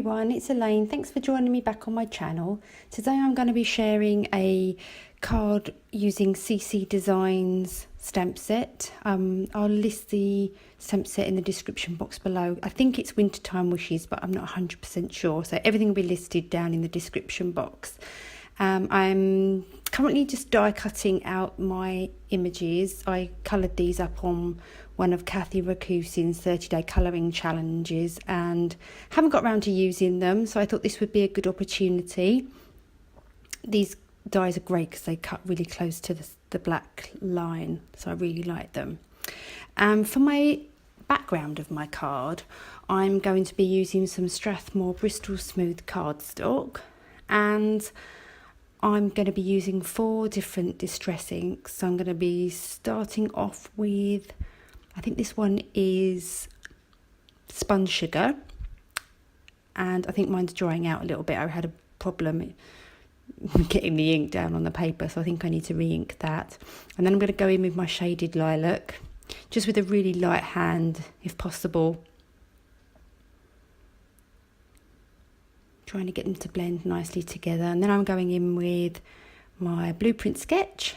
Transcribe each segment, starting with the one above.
everyone, it's Elaine. Thanks for joining me back on my channel. Today I'm going to be sharing a card using CC Designs stamp set. I'll list the stamp set in the description box below. I think it's Wintertime Wishes, but I'm not 100% sure. So everything will be listed down in the description box. I'm currently just die cutting out my images. I coloured these up on one of Kathy Rakusin's 30-day colouring challenges and haven't got around to using them, so I thought this would be a good opportunity. These dies are great because they cut really close to the black line, so I really like them. For my background of my card, I'm going to be using some Strathmore Bristol Smooth cardstock, and I'm going to be using 4 different distress inks. So I'm going to be starting off with, I think this one is Spun Sugar, and I think mine's drying out a little bit. I had a problem getting the ink down on the paper, so I think I need to re-ink that. And then I'm going to go in with my shaded Lilac, just with a really light hand if possible, trying to get them to blend nicely together. And then I'm going in with my blueprint sketch,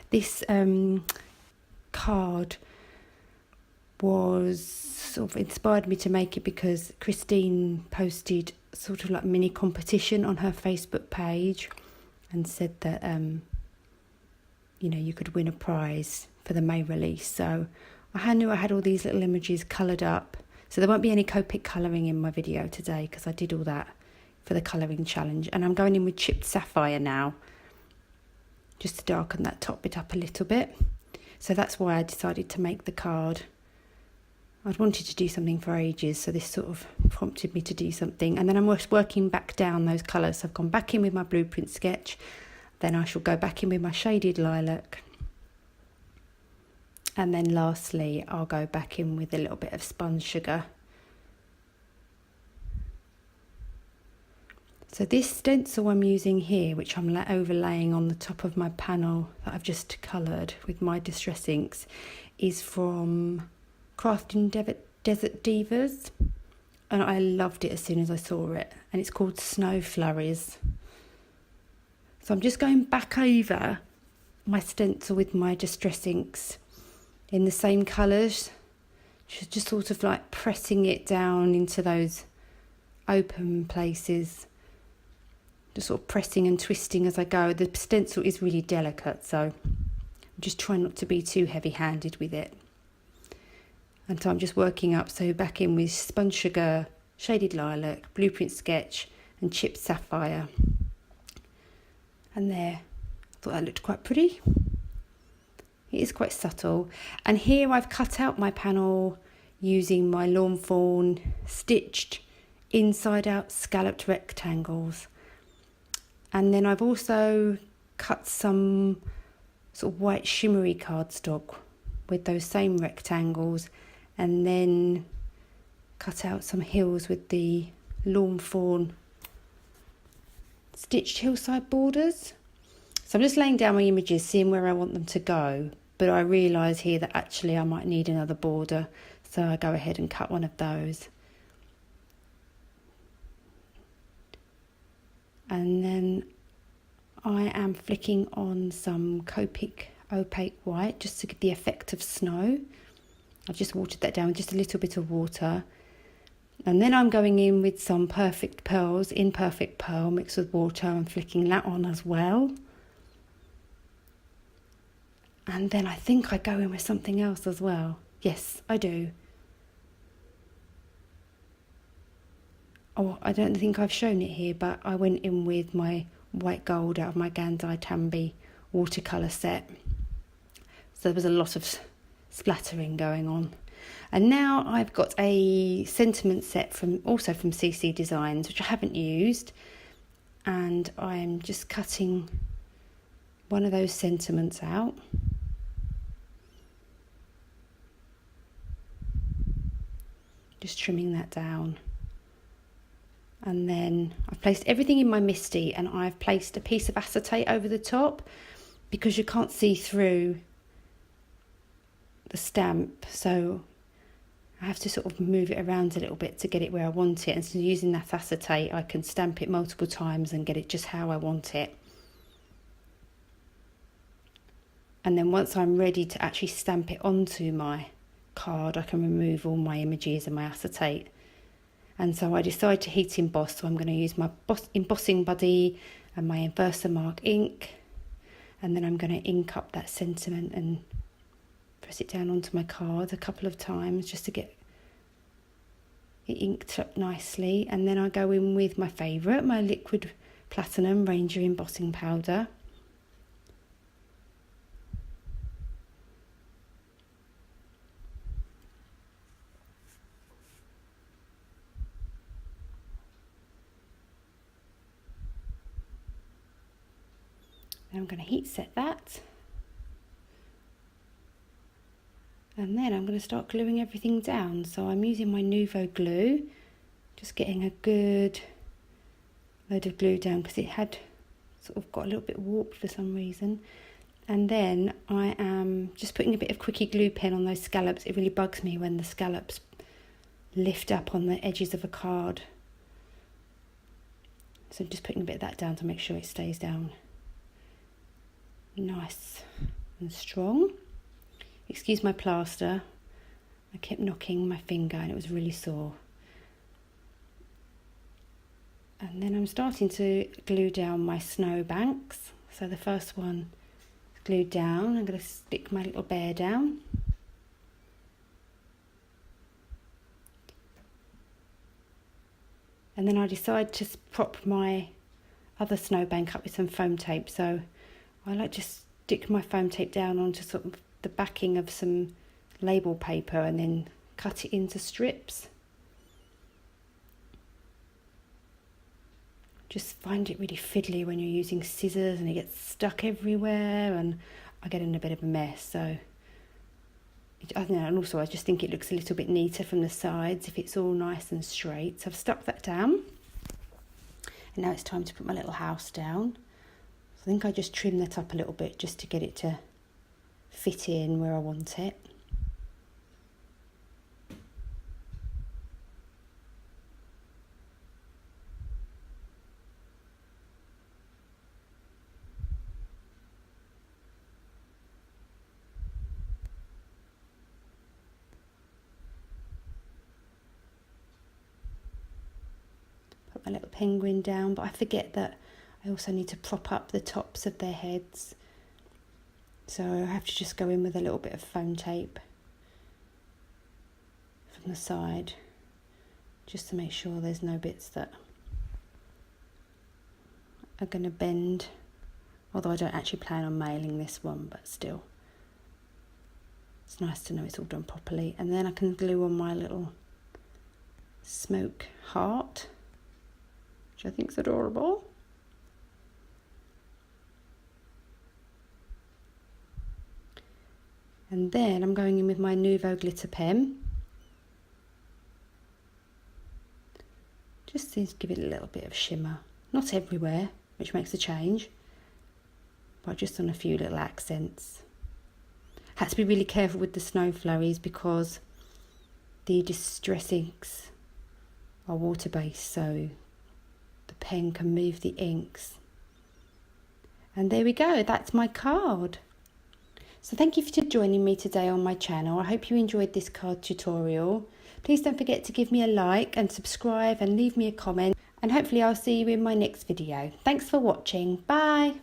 this card was sort of inspired me to make it because Christine posted sort of like a mini competition on her Facebook page and said that you know, you could win a prize for the May release. So I knew I had all these little images coloured up, so there won't be any Copic colouring in my video today because I did all that for the colouring challenge. And I'm going in with chipped Sapphire now, just to darken that top bit up a little bit. So that's why I decided to make the card. I'd wanted to do something for ages, so this sort of prompted me to do something. And then I'm working back down those colours. So I've gone back in with my blueprint sketch, then I shall go back in with my shaded Lilac, and then lastly I'll go back in with a little bit of Spun Sugar. So this stencil I'm using here, which I'm overlaying on the top of my panel that I've just coloured with my distress inks, is from Craftin Desert Divas, and I loved it as soon as I saw it, and it's called Snow Flurries. So I'm just going back over my stencil with my distress inks in the same colours, just sort of like pressing it down into those open places, just sort of pressing and twisting as I go. The stencil is really delicate, so I'm just trying not to be too heavy-handed with it. And so I'm just working up, so back in with Spun Sugar, shaded Lilac, blueprint sketch and chipped Sapphire. And there, I thought that looked quite pretty. It is quite subtle. And here I've cut out my panel using my Lawn Fawn stitched inside out scalloped rectangles. And then I've also cut some sort of white shimmery cardstock with those same rectangles, and then cut out some hills with the Lawn Fawn stitched hillside borders. So I'm just laying down my images, seeing where I want them to go, but I realise here that actually I might need another border, so I go ahead and cut one of those. And then I am flicking on some Copic Opaque white just to give the effect of snow. I've just watered that down with just a little bit of water. And then I'm going in with some Perfect Pearls, Imperfect Pearl mixed with water, and flicking that on as well. And then I think I go in with something else as well. Yes, I do. Oh, I don't think I've shown it here, but I went in with my white gold out of my Gansai Tambi watercolour set. So there was a lot of splattering going on. And now I've got a sentiment set also from CC Designs, which I haven't used, and I'm just cutting one of those sentiments out. Just trimming that down. And then I've placed everything in my Misti, and I've placed a piece of acetate over the top because you can't see through the stamp, so I have to sort of move it around a little bit to get it where I want it. And so using that acetate, I can stamp it multiple times and get it just how I want it. And then once I'm ready to actually stamp it onto my card, I can remove all my images and my acetate. And so I decided to heat emboss, so I'm going to use my Embossing Buddy and my Versamark ink, and then I'm going to ink up that sentiment and press it down onto my card a couple of times just to get it inked up nicely. And then I go in with my favourite, my liquid platinum Ranger embossing powder. I'm going to heat set that, and then I'm going to start gluing everything down. So I'm using my Nuvo Glue, just getting a good load of glue down because it had sort of got a little bit warped for some reason. And then I am just putting a bit of Quickie Glue Pen on those scallops. It really bugs me when the scallops lift up on the edges of a card. So just putting a bit of that down to make sure it stays down nice and strong. Excuse my plaster, I kept knocking my finger and it was really sore. And then I'm starting to glue down my snow banks. So the first one is glued down. I'm going to stick my little bear down. And then I decide to prop my other snowbank up with some foam tape. So I like to stick my foam tape down onto sort of the backing of some label paper and then cut it into strips. Just find it really fiddly when you're using scissors and it gets stuck everywhere, and I get in a bit of a mess. So I don't know, and also I just think it looks a little bit neater from the sides if it's all nice and straight. So I've stuck that down, and now it's time to put my little house down. I think I just trim that up a little bit just to get it to fit in where I want it. Put my little penguin down, but I forget that I also need to prop up the tops of their heads. So I have to just go in with a little bit of foam tape from the side, just to make sure there's no bits that are going to bend. Although I don't actually plan on mailing this one, but still. It's nice to know it's all done properly. And then I can glue on my little smoke heart, which I think is adorable. And then I'm going in with my Nuvo glitter pen. Just to give it a little bit of shimmer. Not everywhere, which makes a change, but just on a few little accents. Had to be really careful with the snow flurries because the distress inks are water based, so the pen can move the inks. And there we go, that's my card. So thank you for joining me today on my channel. I hope you enjoyed this card tutorial. Please don't forget to give me a like and subscribe and leave me a comment, and hopefully I'll see you in my next video. Thanks for watching. Bye.